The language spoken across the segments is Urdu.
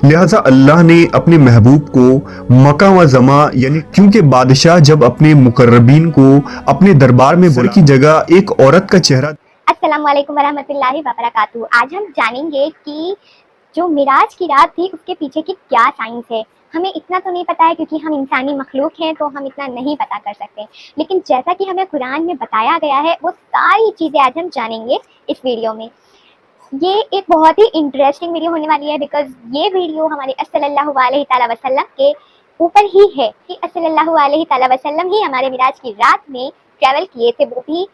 لہٰذا اللہ نے اپنے محبوب کو مکہ و زما یعنی کیونکہ بادشاہ جب اپنے مقربین کو اپنے دربار میں بلانے کی جگہ ایک عورت کا چہرہ۔ السلام علیکم ورحمۃ اللہ وبرکاتہ۔ آج ہم جانیں گے کہ جو معراج کی رات تھی اس کے پیچھے کی کیا سائنس ہے۔ ہمیں اتنا تو نہیں پتا ہے کیونکہ ہم انسانی مخلوق ہیں، تو ہم اتنا نہیں پتا کر سکتے، لیکن جیسا کہ ہمیں قرآن میں بتایا گیا ہے وہ ساری چیزیں آج ہم جانیں گے اس ویڈیو میں۔ یہ ایک بہت ہی انٹرسٹنگ ویڈیو ہونے والی ہے، بیکاز یہ ویڈیو ہمارے صلی اللہ علیہ تعالیٰ وسلم کے اوپر ہی ہے کہ صلی اللہ علیہ تعالیٰ وسلم ہی ہمارے معراج کی رات میں ٹریول کیے تھے، وہ بھی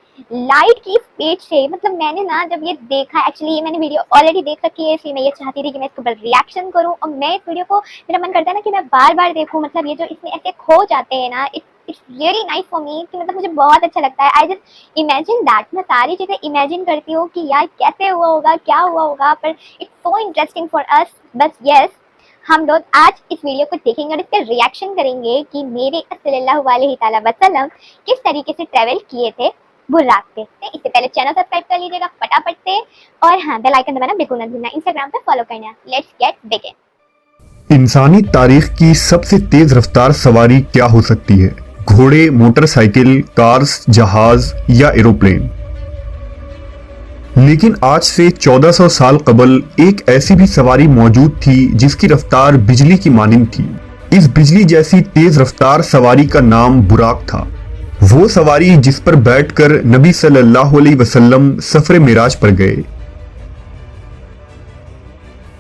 لائٹ کی اسپیڈ سے۔ مطلب میں نے جب یہ دیکھا، ایکچولی یہ میں نے ویڈیو آلریڈی دیکھ رکھی ہے، اس لیے میں یہ چاہتی تھی کہ میں اس کے اوپر ریئیکشن کروں، اور میں اس ویڈیو کو میرا من کرتا ہے نا کہ میں بار بار دیکھوں۔ مطلب یہ جو اس میں ایسے کھو جاتے ہیں نا، it's really nice for me, کہ مطلب مجھے بہت اچھا لگتا ہے۔ آئی جسٹ امیجن دیٹ، میں ساری چیزیں امیجن کرتی ہوں کہ یار کیسے ہوا ہوگا، کیا ہوا ہوگا، پر اٹس سو انٹرسٹنگ فار اس۔ بس یس، ہم لوگ آج اس ویڈیو کو دیکھیں گے اور اس کا ریئیکشن کریں گے کہ میرے صلی اللہ علیہ تعالیٰ وسلم کس طریقے سے ٹریول کیے تھے براق پہ۔ اس سے پہلے چینل سبسکرائب کر لیجیے گا فٹافٹ سے، اور ہاں بیل آئیکن دبانا بالکل نہ بھولنا، انسٹاگرام پہ فالو کرنا۔ لیٹس گیٹ بگن۔ انسانی تاریخ کی سب سے تیز رفتار سواری کیا ہو سکتی ہے؟ گھوڑے، موٹر سائیکل، کارز، جہاز یا ایروپلین؟ لیکن آج سے 1400 سال قبل ایک ایسی بھی سواری موجود تھی جس کی رفتار بجلی کی مانند تھی۔ اس بجلی جیسی تیز رفتار سواری کا نام براق تھا۔ وہ سواری جس پر بیٹھ کر نبی صلی اللہ علیہ وسلم سفر معراج پر گئے۔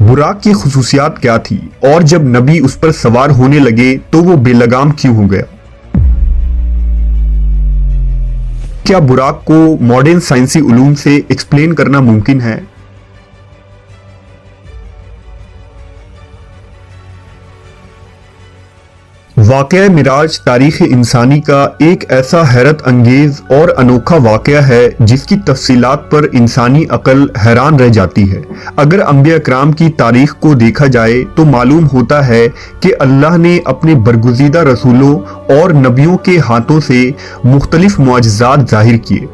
براق کی خصوصیات کیا تھی، اور جب نبی اس پر سوار ہونے لگے تو وہ بے لگام کیوں ہو گیا؟ کیا براق کو ماڈرن سائنسی علوم سے ایکسپلین کرنا ممکن ہے؟ واقعہ معراج تاریخ انسانی کا ایک ایسا حیرت انگیز اور انوکھا واقعہ ہے جس کی تفصیلات پر انسانی عقل حیران رہ جاتی ہے۔ اگر انبیاء کرام کی تاریخ کو دیکھا جائے تو معلوم ہوتا ہے کہ اللہ نے اپنے برگزیدہ رسولوں اور نبیوں کے ہاتھوں سے مختلف معجزات ظاہر کیے۔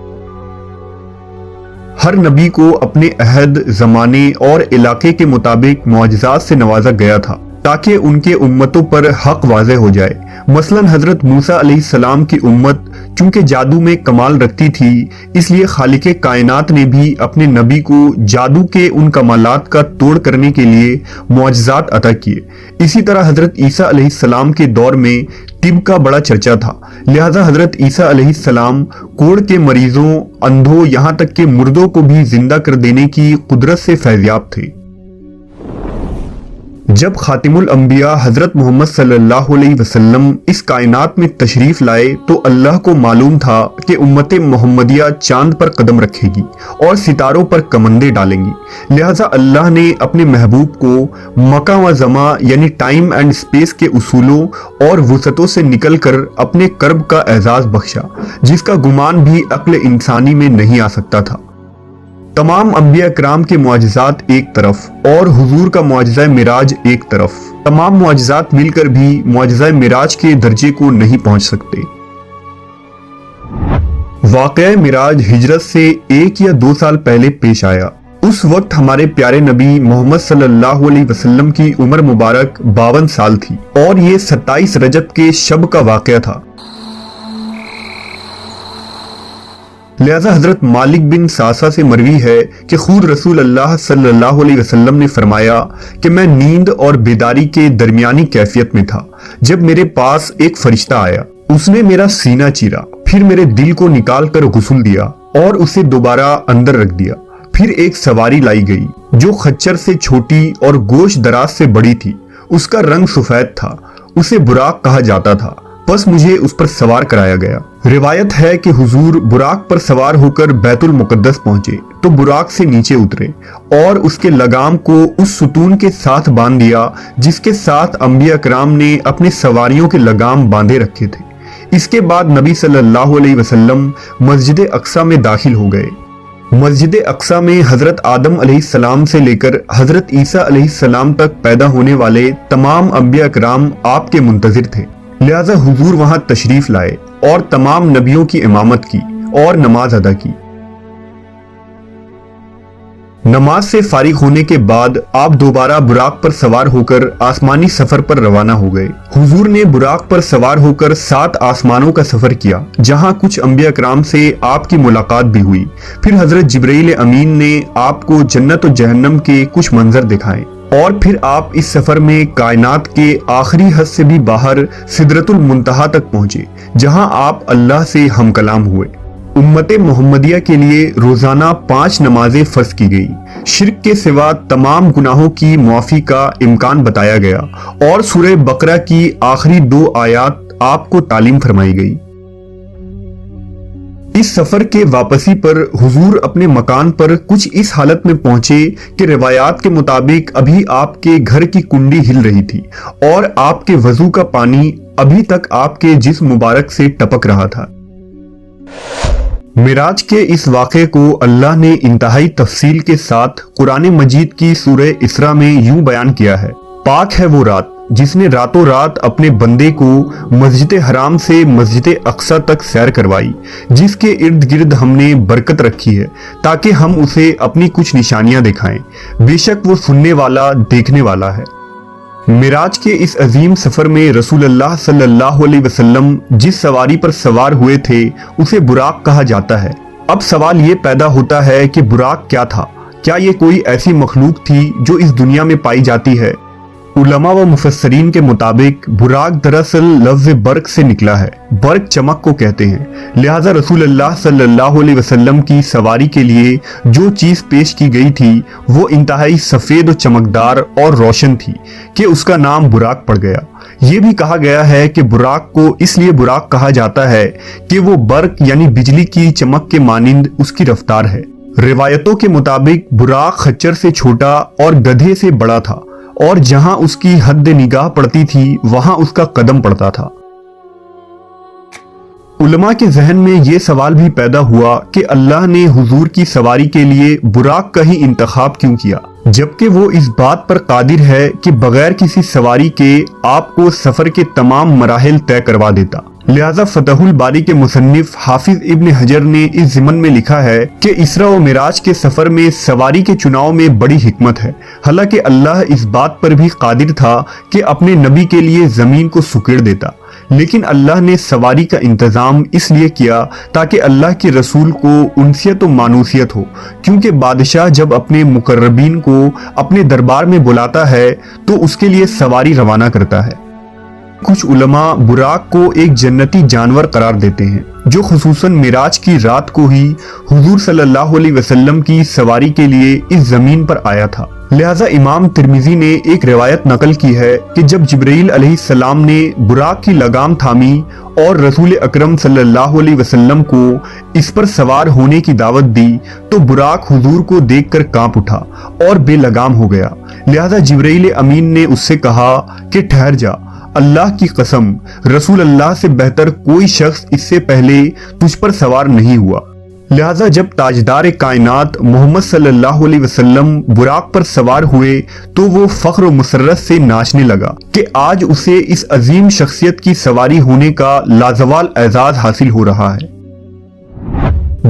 ہر نبی کو اپنے عہد، زمانے اور علاقے کے مطابق معجزات سے نوازا گیا تھا تاکہ ان کے امتوں پر حق واضح ہو جائے۔ مثلا حضرت موسیٰ علیہ السلام کی امت چونکہ جادو میں کمال رکھتی تھی، اس لیے خالق کائنات نے بھی اپنے نبی کو جادو کے ان کمالات کا توڑ کرنے کے لیے معجزات عطا کیے۔ اسی طرح حضرت عیسیٰ علیہ السلام کے دور میں طب کا بڑا چرچا تھا، لہٰذا حضرت عیسیٰ علیہ السلام کوڑ کے مریضوں، اندھوں، یہاں تک کہ مردوں کو بھی زندہ کر دینے کی قدرت سے فیضیاب تھے۔ جب خاتم الانبیاء حضرت محمد صلی اللہ علیہ وسلم اس کائنات میں تشریف لائے تو اللہ کو معلوم تھا کہ امت محمدیہ چاند پر قدم رکھے گی اور ستاروں پر کمندیں ڈالیں گی، لہٰذا اللہ نے اپنے محبوب کو مکہ و زما یعنی ٹائم اینڈ اسپیس کے اصولوں اور وسعتوں سے نکل کر اپنے کرب کا اعزاز بخشا، جس کا گمان بھی عقل انسانی میں نہیں آ سکتا تھا۔ تمام انبیاء کرام کے معجزات ایک طرف اور حضور کا معجزہ معراج ایک طرف، تمام معجزات مل کر بھی معجزہ معراج کے درجے کو نہیں پہنچ سکتے۔ واقعہ معراج ہجرت سے 1 یا 2 سال پہلے پیش آیا۔ اس وقت ہمارے پیارے نبی محمد صلی اللہ علیہ وسلم کی عمر مبارک 52 سال تھی، اور یہ 27 رجب کے شب کا واقعہ تھا۔ لہذا حضرت مالک بن ساسا سے مروی ہے کہ خود رسول اللہ صلی اللہ علیہ وسلم نے فرمایا کہ میں نیند اور بیداری کے درمیانی کیفیت میں تھا جب میرے پاس ایک فرشتہ آیا۔ اس نے میرا سینہ چیرا، پھر میرے دل کو نکال کر غسل دیا اور اسے دوبارہ اندر رکھ دیا۔ پھر ایک سواری لائی گئی جو خچر سے چھوٹی اور گوشت دراز سے بڑی تھی، اس کا رنگ سفید تھا، اسے براق کہا جاتا تھا، بس مجھے اس پر سوار کرایا گیا۔ روایت ہے کہ حضور براق پر سوار ہو کر بیت المقدس پہنچے تو براق سے نیچے اترے اور اس کے لگام کو اس ستون کے ساتھ باندھ دیا جس کے ساتھ انبیاء کرام نے اپنے سواریوں کے لگام باندھے رکھے تھے۔ اس کے بعد نبی صلی اللہ علیہ وسلم مسجد اقصی میں داخل ہو گئے۔ مسجد اقصی میں حضرت آدم علیہ السلام سے لے کر حضرت عیسیٰ علیہ السلام تک پیدا ہونے والے تمام انبیاء کرام آپ کے منتظر تھے، لہذا حضور وہاں تشریف لائے اور تمام نبیوں کی امامت کی اور نماز ادا کی۔ نماز سے فارغ ہونے کے بعد آپ دوبارہ براق پر سوار ہو کر آسمانی سفر پر روانہ ہو گئے۔ حضور نے براق پر سوار ہو کر 7 آسمانوں کا سفر کیا، جہاں کچھ انبیاء کرام سے آپ کی ملاقات بھی ہوئی۔ پھر حضرت جبرائیل امین نے آپ کو جنت و جہنم کے کچھ منظر دکھائے، اور پھر آپ اس سفر میں کائنات کے آخری حد سے بھی باہر سدرۃ المنتہا تک پہنچے، جہاں آپ اللہ سے ہم کلام ہوئے۔ امت محمدیہ کے لیے روزانہ 5 نمازیں فرض کی گئی، شرک کے سوا تمام گناہوں کی معافی کا امکان بتایا گیا، اور سورہ بقرہ کی آخری 2 آیات آپ کو تعلیم فرمائی گئی۔ اس سفر کے واپسی پر حضور اپنے مکان پر کچھ اس حالت میں پہنچے کہ روایات کے مطابق ابھی آپ کے گھر کی کنڈی ہل رہی تھی، اور آپ کے وضو کا پانی ابھی تک آپ کے جسم مبارک سے ٹپک رہا تھا۔ معراج کے اس واقعے کو اللہ نے انتہائی تفصیل کے ساتھ قرآن مجید کی سورہ اسراء میں یوں بیان کیا ہے: پاک ہے وہ رات جس نے راتوں رات اپنے بندے کو مسجد حرام سے مسجد اقصی تک سیر کروائی، جس کے ارد گرد ہم نے برکت رکھی ہے تاکہ ہم اسے اپنی کچھ نشانیاں دکھائیں، بے شک وہ سننے والا دیکھنے والا ہے۔ معراج کے اس عظیم سفر میں رسول اللہ صلی اللہ علیہ وسلم جس سواری پر سوار ہوئے تھے اسے براق کہا جاتا ہے۔ اب سوال یہ پیدا ہوتا ہے کہ براق کیا تھا؟ کیا یہ کوئی ایسی مخلوق تھی جو اس دنیا میں پائی جاتی ہے؟ علماء و مفسرین کے مطابق براق دراصل لفظ برق سے نکلا ہے۔ برق چمک کو کہتے ہیں، لہٰذا رسول اللہ صلی اللہ علیہ وسلم کی سواری کے لیے جو چیز پیش کی گئی تھی وہ انتہائی سفید و چمکدار اور روشن تھی کہ اس کا نام براق پڑ گیا۔ یہ بھی کہا گیا ہے کہ براق کو اس لیے براق کہا جاتا ہے کہ وہ برق یعنی بجلی کی چمک کے مانند اس کی رفتار ہے۔ روایتوں کے مطابق براق خچر سے چھوٹا اور گدھے سے بڑا تھا، اور جہاں اس کی حد نگاہ پڑتی تھی وہاں اس کا قدم پڑتا تھا۔ علماء کے ذہن میں یہ سوال بھی پیدا ہوا کہ اللہ نے حضور کی سواری کے لیے براق کا ہی انتخاب کیوں کیا، جبکہ وہ اس بات پر قادر ہے کہ بغیر کسی سواری کے آپ کو سفر کے تمام مراحل طے کروا دیتا۔ لہذا فتح الباری کے مصنف حافظ ابن حجر نے اس ضمن میں لکھا ہے کہ اسراء و معراج کے سفر میں سواری کے چناؤ میں بڑی حکمت ہے، حالانکہ اللہ اس بات پر بھی قادر تھا کہ اپنے نبی کے لیے زمین کو سکیڑ دیتا، لیکن اللہ نے سواری کا انتظام اس لیے کیا تاکہ اللہ کے رسول کو انسیت و مانوسیت ہو، کیونکہ بادشاہ جب اپنے مقربین کو اپنے دربار میں بلاتا ہے تو اس کے لیے سواری روانہ کرتا ہے۔ کچھ علماء براق کو ایک جنتی جانور قرار دیتے ہیں جو خصوصاً معراج کی رات کو ہی حضور صلی اللہ علیہ وسلم کی سواری کے لیے اس زمین پر آیا تھا۔ لہٰذا امام ترمذی نے ایک روایت نقل کی ہے کہ جب جبرائیل علیہ السلام نے براق کی لگام تھامی اور رسول اکرم صلی اللہ علیہ وسلم کو اس پر سوار ہونے کی دعوت دی تو براق حضور کو دیکھ کر کانپ اٹھا اور بے لگام ہو گیا۔ لہٰذا جبرائیل امین نے اس سے کہا کہ ٹھہر جا، اللہ کی قسم رسول اللہ سے بہتر کوئی شخص اس سے پہلے تجھ پر سوار نہیں ہوا۔ لہٰذا جب تاجدار کائنات محمد صلی اللہ علیہ وسلم براق پر سوار ہوئے تو وہ فخر و مسرت سے ناچنے لگا کہ آج اسے اس عظیم شخصیت کی سواری ہونے کا لازوال اعزاز حاصل ہو رہا ہے۔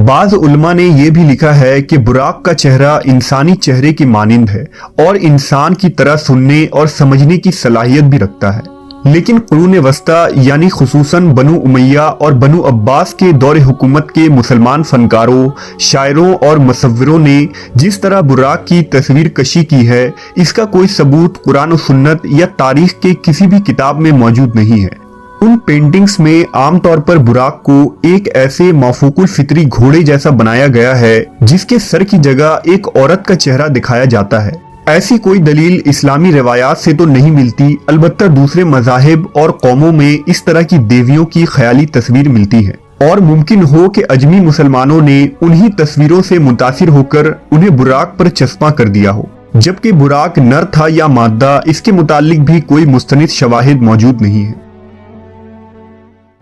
بعض علماء نے یہ بھی لکھا ہے کہ براق کا چہرہ انسانی چہرے کی مانند ہے اور انسان کی طرح سننے اور سمجھنے کی صلاحیت بھی رکھتا ہے، لیکن قرون وسطیٰ یعنی خصوصاً بنو امیہ اور بنو عباس کے دور حکومت کے مسلمان فنکاروں، شاعروں اور مصوروں نے جس طرح براق کی تصویر کشی کی ہے اس کا کوئی ثبوت قرآن و سنت یا تاریخ کے کسی بھی کتاب میں موجود نہیں ہے۔ ان پینٹنگز میں عام طور پر براق کو ایک ایسے مافوق الفطری گھوڑے جیسا بنایا گیا ہے جس کے سر کی جگہ ایک عورت کا چہرہ دکھایا جاتا ہے۔ ایسی کوئی دلیل اسلامی روایات سے تو نہیں ملتی، البتہ دوسرے مذاہب اور قوموں میں اس طرح کی دیویوں کی خیالی تصویر ملتی ہے، اور ممکن ہو کہ اجمی مسلمانوں نے انہی تصویروں سے متاثر ہو کر انہیں براق پر چسپاں کر دیا ہو، جبکہ براق نر تھا یا مادہ اس کے متعلق بھی کوئی مستند شواہد موجود نہیں ہے۔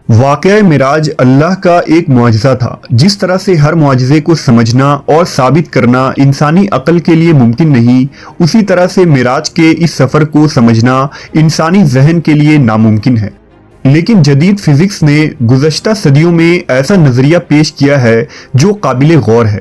واقعہ معراج اللہ کا ایک معجزہ تھا۔ جس طرح سے ہر معجزے کو سمجھنا اور ثابت کرنا انسانی عقل کے لیے ممکن نہیں، اسی طرح سے معراج کے اس سفر کو سمجھنا انسانی ذہن کے لیے ناممکن ہے۔ لیکن جدید فزکس نے گزشتہ صدیوں میں ایسا نظریہ پیش کیا ہے جو قابل غور ہے۔